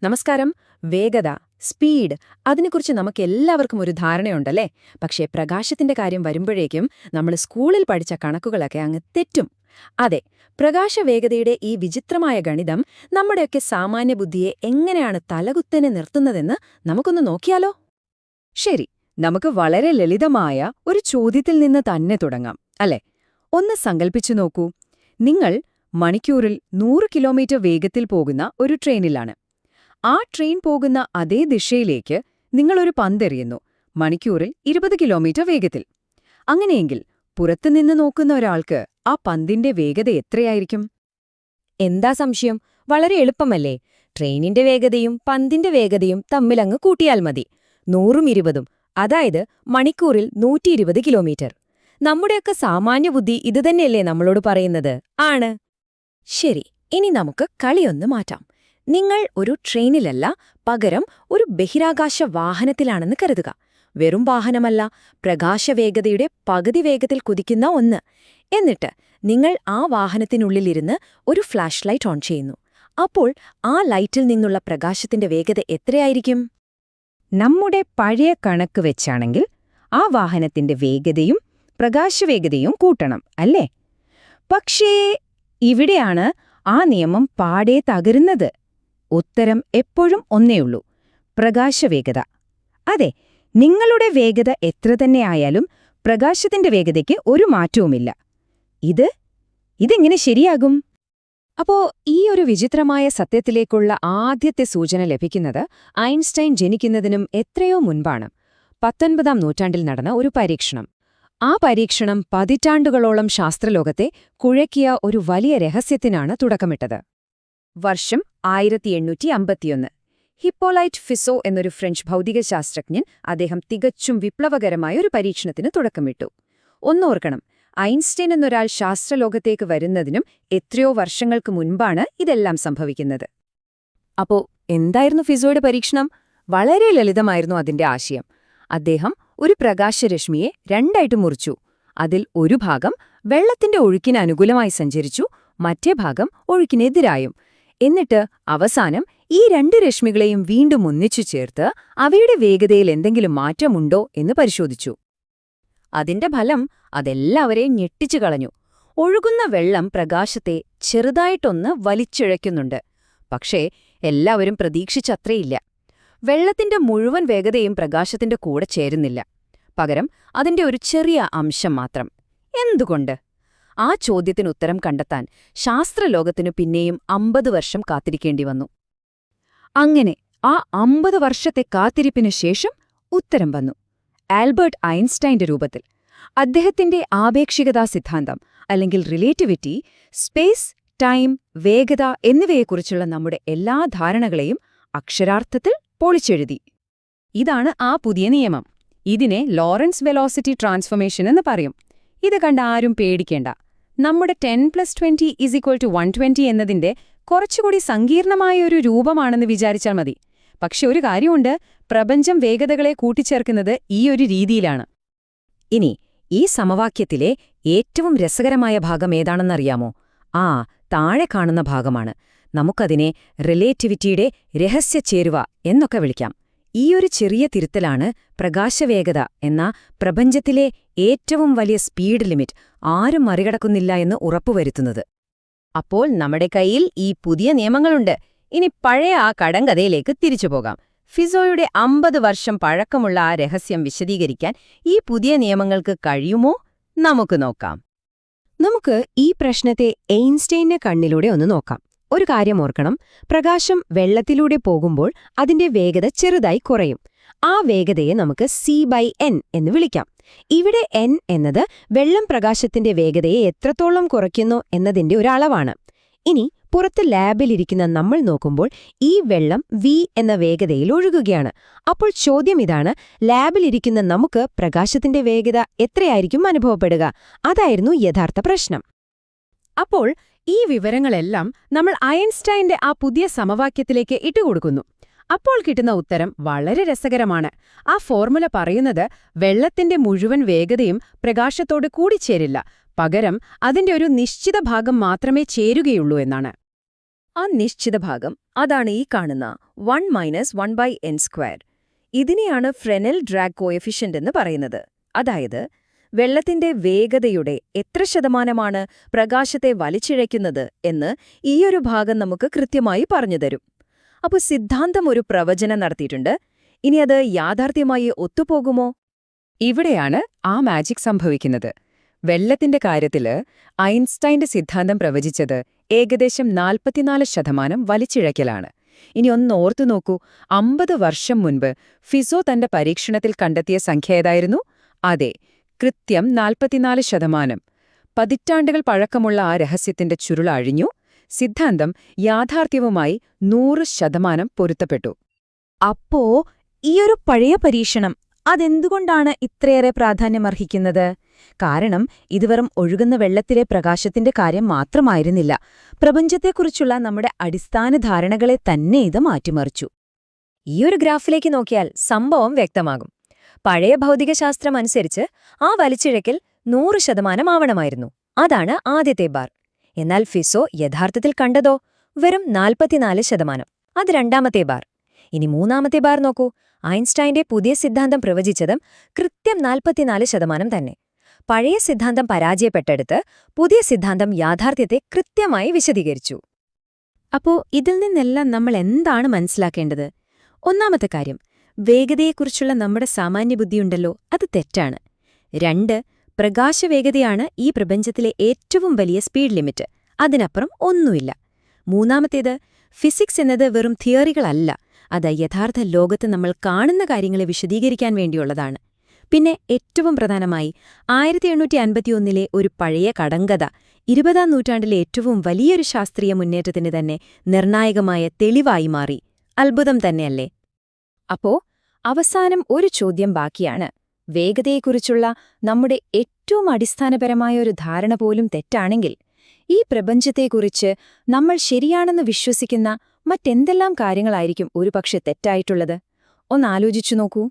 നമസ്കാരം. വേഗത, സ്പീഡ്, അതിനെക്കുറിച്ച് നമുക്കെല്ലാവർക്കും ഒരു ധാരണയുണ്ടല്ലേ? പക്ഷേ പ്രകാശത്തിന്റെ കാര്യം വരുമ്പോഴേക്കും നമ്മൾ സ്കൂളിൽ പഠിച്ച കണക്കുകളൊക്കെ അങ്ങ് തെറ്റും. അതെ, പ്രകാശവേഗതയുടെ ഈ വിചിത്രമായ ഗണിതം നമ്മുടെയൊക്കെ സാമാന്യബുദ്ധിയെ എങ്ങനെയാണ് തലകുത്തനെ നിർത്തുന്നതെന്ന് നമുക്കൊന്ന് നോക്കിയാലോ? ശരി, നമുക്ക് വളരെ ലളിതമായ ഒരു ചോദ്യത്തിൽ നിന്ന് തന്നെ തുടങ്ങാം, അല്ലേ? ഒന്ന് സങ്കൽപ്പിച്ചു നോക്കൂ. നിങ്ങൾ മണിക്കൂറിൽ 100 കിലോമീറ്റർ വേഗത്തിൽ പോകുന്ന ഒരു ട്രെയിനിലാണ്. ആ ട്രെയിൻ പോകുന്ന അതേ ദിശയിലേക്ക് നിങ്ങളൊരു പന്തെറിയുന്നു, മണിക്കൂറിൽ 20 കിലോമീറ്റർ വേഗത്തിൽ. അങ്ങനെയെങ്കിൽ പുറത്തുനിന്ന് നോക്കുന്ന ഒരാൾക്ക് ആ പന്തിന്റെ വേഗത എത്രയായിരിക്കും? എന്താ സംശയം? വളരെ എളുപ്പമല്ലേ? ട്രെയിനിന്റെ വേഗതയും പന്തിന്റെ വേഗതയും തമ്മിലങ്ങ് കൂട്ടിയാൽ മതി. 100ഉം 20ഉം, അതായത് മണിക്കൂറിൽ 120 കിലോമീറ്റർ. നമ്മുടെയൊക്കെ സാമാന്യബുദ്ധി ഇതുതന്നെയല്ലേ നമ്മളോട് പറയുന്നത്? ആണ്. ശരി, ഇനി നമുക്ക് കളിയൊന്ന് മാറ്റാം. നിങ്ങൾ ഒരു ട്രെയിനിലല്ല, പകരം ഒരു ബഹിരാകാശ വാഹനത്തിലാണെന്ന് കരുതുക. വെറും വാഹനമല്ല, പ്രകാശവേഗതയുടെ പകുതി വേഗത്തിൽ കുതിക്കുന്ന ഒന്ന്. എന്നിട്ട് നിങ്ങൾ ആ വാഹനത്തിനുള്ളിലിരുന്ന് ഒരു ഫ്ലാഷ് ലൈറ്റ് ഓൺ ചെയ്യുന്നു. അപ്പോൾ ആ ലൈറ്റിൽ നിന്നുള്ള പ്രകാശത്തിന്റെ വേഗത എത്രയായിരിക്കും? നമ്മുടെ പഴയ കണക്ക് വെച്ചാണെങ്കിൽ ആ വാഹനത്തിന്റെ വേഗതയും പ്രകാശവേഗതയും കൂട്ടണം, അല്ലേ? പക്ഷേ ഇവിടെയാണ് ആ നിയമം പാടെ തകരുന്നത്. ഉത്തരം എപ്പോഴും ഒന്നേയുള്ളൂ: പ്രകാശവേഗത. അതെ, നിങ്ങളുടെ വേഗത എത്ര തന്നെയായാലും പ്രകാശത്തിന്റെ വേഗതയ്ക്ക് ഒരു മാറ്റവുമില്ല. ഇതെങ്ങനെ ശരിയാകും? അപ്പോ ഈ ഒരു വിചിത്രമായ സത്യത്തിലേക്കുള്ള ആദ്യത്തെ സൂചന ലഭിക്കുന്നത് ഐൻസ്റ്റൈൻ ജനിക്കുന്നതിനും എത്രയോ മുൻപാണ്. 19-ാം നൂറ്റാണ്ടിൽ നടന്ന ഒരു പരീക്ഷണം. ആ പരീക്ഷണം പതിറ്റാണ്ടുകളോളം ശാസ്ത്രലോകത്തെ കുഴക്കിയ ഒരു വലിയ രഹസ്യത്തിനാണ് തുടക്കമിട്ടത്. വർഷം 1851. ഹിപ്പോലൈറ്റ് ഫിസോ എന്നൊരു ഫ്രഞ്ച് ഭൗതികശാസ്ത്രജ്ഞൻ, അദ്ദേഹം തികച്ചും വിപ്ലവകരമായ ഒരു പരീക്ഷണത്തിന് തുടക്കമിട്ടു. ഒന്നോർക്കണം, ഐൻസ്റ്റൈൻ എന്നൊരാൾ ശാസ്ത്രലോകത്തേക്ക് വരുന്നതിനും എത്രയോ വർഷങ്ങൾക്ക് മുൻപാണ് ഇതെല്ലാം സംഭവിക്കുന്നത്. അപ്പോ എന്തായിരുന്നു ഫിസോയുടെ പരീക്ഷണം? വളരെ ലളിതമായിരുന്നു അതിന്റെ ആശയം. അദ്ദേഹം ഒരു പ്രകാശരശ്മിയെ രണ്ടായിട്ട് മുറിച്ചു. അതിൽ ഒരു ഭാഗം വെള്ളത്തിന്റെ ഒഴുക്കിന് അനുകൂലമായി സഞ്ചരിച്ചു, മറ്റേ ഭാഗം ഒഴുക്കിനെതിരായും. എന്നിട്ട് അവസാനം ഈ രണ്ട് രശ്മികളെയും വീണ്ടും ഒന്നിച്ചു ചേർത്ത് അവയുടെ വേഗതയിൽ എന്തെങ്കിലും മാറ്റമുണ്ടോ എന്ന് പരിശോധിച്ചു. അതിന്റെ ഫലം അതെല്ലാവരെയും ഞെട്ടിച്ചു കളഞ്ഞു. ഒഴുകുന്ന വെള്ളം പ്രകാശത്തെ ചെറുതായിട്ടൊന്ന് വലിച്ചിഴയ്ക്കുന്നുണ്ട്. പക്ഷേ എല്ലാവരും പ്രതീക്ഷിച്ചത്രയില്ല. വെള്ളത്തിന്റെ മുഴുവൻ വേഗതയും പ്രകാശത്തിന്റെ കൂടെ ചേരുന്നില്ല. പകരം അതിന്റെ ഒരു ചെറിയ അംശം മാത്രം. എന്തുകൊണ്ട്? ആ ചോദ്യത്തിന് ഉത്തരം കണ്ടെത്താൻ ശാസ്ത്രലോകത്തിനു പിന്നെയും 50 വർഷം കാത്തിരിക്കേണ്ടി വന്നു. അങ്ങനെ ആ 50 വർഷത്തെ കാത്തിരിപ്പിനു ശേഷം ഉത്തരം വന്നു, ആൽബർട്ട് ഐൻസ്റ്റൈന്റെ രൂപത്തിൽ. അദ്ദേഹത്തിന്റെ ആപേക്ഷികതാ സിദ്ധാന്തം, അല്ലെങ്കിൽ റിലേറ്റിവിറ്റി, സ്പേസ്, ടൈം, വേഗത എന്നിവയെക്കുറിച്ചുള്ള നമ്മുടെ എല്ലാ ധാരണകളെയും അക്ഷരാർത്ഥത്തിൽ പൊളിച്ചെഴുതി. ഇതാണ് ആ പുതിയ നിയമം. ഇതിനെ ലോറൻസ് വെലോസിറ്റി ട്രാൻസ്ഫോർമേഷൻ എന്ന് പറയും. ഇത് കണ്ട ആരും പേടിക്കേണ്ട. നമ്മുടെ 10+20 = 120 എന്നതിന്റെ കുറച്ചുകൂടി സങ്കീർണമായ ഒരു രൂപമാണെന്ന് വിചാരിച്ചാൽ മതി. പക്ഷെ ഒരു കാര്യമുണ്ട്, പ്രപഞ്ചം വേഗതകളെ കൂട്ടിച്ചേർക്കുന്നത് ഈ ഒരു രീതിയിലാണ്. ഇനി ഈ സമവാക്യത്തിലെ ഏറ്റവും രസകരമായ ഭാഗം ഏതാണെന്നറിയാമോ? താഴെ കാണുന്ന ഭാഗമാണ്. നമുക്കതിനെ റിലേറ്റിവിറ്റിയുടെ രഹസ്യച്ചേരുവ എന്നൊക്കെ വിളിക്കാം. ഈയൊരു ചെറിയ തിരുത്തലാണ് പ്രകാശവേഗത എന്ന പ്രപഞ്ചത്തിലെ ഏറ്റവും വലിയ സ്പീഡ് ലിമിറ്റ് ആരും മറികടക്കുന്നില്ല എന്ന് ഉറപ്പുവരുത്തുന്നത്. അപ്പോൾ നമ്മുടെ കയ്യിൽ ഈ പുതിയ നിയമങ്ങളുണ്ട്. ഇനി പഴയ ആ കടങ്കഥയിലേക്ക് തിരിച്ചുപോകാം. ഫിസോയുടെ 50 വർഷം പഴക്കമുള്ള ആ രഹസ്യം വിശദീകരിക്കാൻ ഈ പുതിയ നിയമങ്ങൾക്ക് കഴിയുമോ? നമുക്ക് നോക്കാം. നമുക്ക് ഈ പ്രശ്നത്തെ ഐൻസ്റ്റൈന്റെ കണ്ണിലൂടെ ഒന്ന് നോക്കാം. ഒരു കാര്യം ഓർക്കണം, പ്രകാശം വെള്ളത്തിലൂടെ പോകുമ്പോൾ അതിന്റെ വേഗത ചെറുതായി കുറയും. ആ വേഗതയെ നമുക്ക് c/n എന്ന് വിളിക്കാം. ഇവിടെ n എന്നത് വെള്ളം പ്രകാശത്തിന്റെ വേഗതയെ എത്രത്തോളം കുറയ്ക്കുന്നു എന്നതിന്റെ ഒരു അളവാണ്. ഇനി പുറത്ത് ലാബിലിരിക്കുന്ന നമ്മൾ നോക്കുമ്പോൾ ഈ വെള്ളം v എന്ന വേഗതയിൽ ഒഴുകുകയാണ്. അപ്പോൾ ചോദ്യം ഇതാണ്, ലാബിലിരിക്കുന്ന നമുക്ക് പ്രകാശത്തിന്റെ വേഗത എത്രയായിരിക്കും അനുഭവപ്പെടുക? അതായിരുന്നു യഥാർത്ഥ പ്രശ്നം. അപ്പോൾ ഈ വിവരങ്ങളെല്ലാം നമ്മൾ ഐൻസ്റ്റൈന്റെ ആ പുതിയ സമവാക്യത്തിലേക്ക് ഇട്ടുകൊടുക്കുന്നു. അപ്പോൾ കിട്ടുന്ന ഉത്തരം വളരെ രസകരമാണ്. ആ ഫോർമുല പറയുന്നത് വെള്ളത്തിന്റെ മുഴുവൻ വേഗതയും പ്രകാശത്തോട് കൂടിച്ചേരില്ല, പകരം അതിന്റെ ഒരു നിശ്ചിത ഭാഗം മാത്രമേ ചേരുകയുള്ളൂ എന്നാണ്. ആ നിശ്ചിത ഭാഗം അതാണ് ഈ കാണുന്ന 1 - 1/n². ഇതിനെയാണ് ഫ്രെനൽ ഡ്രാഗ് കോഎഫിഷ്യന്റ് എന്ന് പറയുന്നത്. അതായത് വെള്ളത്തിന്റെ വേഗതയുടെ എത്ര ശതമാനമാണ് പ്രകാശത്തെ വലിച്ചിഴയ്ക്കുന്നത് എന്ന് ഈയൊരു ഭാഗം നമുക്ക് കൃത്യമായി പറഞ്ഞുതരും. അപ്പോൾ സിദ്ധാന്തം ഒരു പ്രവചനം നടത്തിയിട്ടുണ്ട്. ഇനി അത് യാഥാർത്ഥ്യമായി ഒത്തുപോകുമോ? ഇവിടെയാണ് ആ മാജിക് സംഭവിക്കുന്നത്. വെള്ളത്തിന്റെ കാര്യത്തില് ഐൻസ്റ്റൈന്റെ സിദ്ധാന്തം പ്രവചിച്ചത് ഏകദേശം 44% വലിച്ചിഴക്കലാണ്. ഇനി ഒന്ന് ഓർത്തു നോക്കൂ, 50 വർഷം മുൻപ് ഫിസോ തന്റെ പരീക്ഷണത്തിൽ കണ്ടെത്തിയ സംഖ്യ ഏതായിരുന്നു? അതെ, കൃത്യം 44%. പതിറ്റാണ്ടുകൾ പഴക്കമുള്ള ആ രഹസ്യത്തിന്റെ ചുരുൾ അഴിഞ്ഞു. സിദ്ധാന്തം യാഥാർത്ഥ്യവുമായി 100% പൊരുത്തപ്പെട്ടു. അപ്പോ ഈയൊരു പഴയ പരീക്ഷണം അതെന്തുകൊണ്ടാണ് ഇത്രയേറെ പ്രാധാന്യമർഹിക്കുന്നത്? കാരണം ഇത് വെറും ഒഴുകുന്ന വെള്ളത്തിലെ പ്രകാശത്തിന്റെ കാര്യം മാത്രമായിരുന്നില്ല. പ്രപഞ്ചത്തെക്കുറിച്ചുള്ള നമ്മുടെ അടിസ്ഥാന ധാരണകളെ തന്നെ ഇത് മാറ്റിമറിച്ചു. ഈയൊരു ഗ്രാഫിലേക്ക് നോക്കിയാൽ സംഭവം വ്യക്തമാകും. പഴയ ഭൗതികശാസ്ത്രം അനുസരിച്ച് ആ വലിച്ചിഴക്കൽ 100% ആവണമായിരുന്നു. അതാണ് ആദ്യത്തെ ബാർ. എന്നാൽ ഫിസോ യഥാർത്ഥത്തിൽ കണ്ടതോ വെറും 44%. അത് രണ്ടാമത്തെ ബാർ. ഇനി മൂന്നാമത്തെ ബാർ നോക്കൂ. ഐൻസ്റ്റൈന്റെ പുതിയ സിദ്ധാന്തം പ്രവചിച്ചതും കൃത്യം 44% തന്നെ. പഴയ സിദ്ധാന്തം പരാജയപ്പെട്ടെടുത്ത് പുതിയ സിദ്ധാന്തം യാഥാർത്ഥ്യത്തെ കൃത്യമായി വിശദീകരിച്ചു. അപ്പോ ഇതിൽ നിന്നെല്ലാം നമ്മൾ എന്താണ് മനസ്സിലാക്കേണ്ടത്? ഒന്നാമത്തെ കാര്യം, വേഗതയെക്കുറിച്ചുള്ള നമ്മുടെ സാമാന്യബുദ്ധിയുണ്ടല്ലോ, അത് തെറ്റാണ്. 2, പ്രകാശവേഗതയാണ് ഈ പ്രപഞ്ചത്തിലെ ഏറ്റവും വലിയ സ്പീഡ് ലിമിറ്റ്. അതിനപ്പുറം ഒന്നുമില്ല. മൂന്നാമത്തേത്, ഫിസിക്സ് എന്നത് വെറും തിയറികളല്ല, അത് യഥാർത്ഥ ലോകത്ത് നമ്മൾ കാണുന്ന കാര്യങ്ങളെ വിശദീകരിക്കാൻ വേണ്ടിയുള്ളതാണ്. പിന്നെ ഏറ്റവും പ്രധാനമായി 1851 ഒരു പഴയ കടങ്കഥ 20-ാം നൂറ്റാണ്ടിലെ ഏറ്റവും വലിയൊരു ശാസ്ത്രീയ മുന്നേറ്റത്തിന് തന്നെ നിർണായകമായ തെളിവായി മാറി. അത്ഭുതം തന്നെയല്ലേ? അപ്പോ അവസാനം ഒരു ചോദ്യം ബാക്കിയാണ്. വേഗതയെക്കുറിച്ചുള്ള നമ്മുടെ ഏറ്റവും അടിസ്ഥാനപരമായ ഒരു ധാരണ പോലും തെറ്റാണെങ്കിൽ, ഈ പ്രപഞ്ചത്തെക്കുറിച്ച് നമ്മൾ ശരിയാണെന്ന് വിശ്വസിക്കുന്ന മറ്റെന്തെല്ലാം കാര്യങ്ങളായിരിക്കും ഒരുപക്ഷെ തെറ്റായിട്ടുള്ളത്? ഒന്നാലോചിച്ചു നോക്കൂ.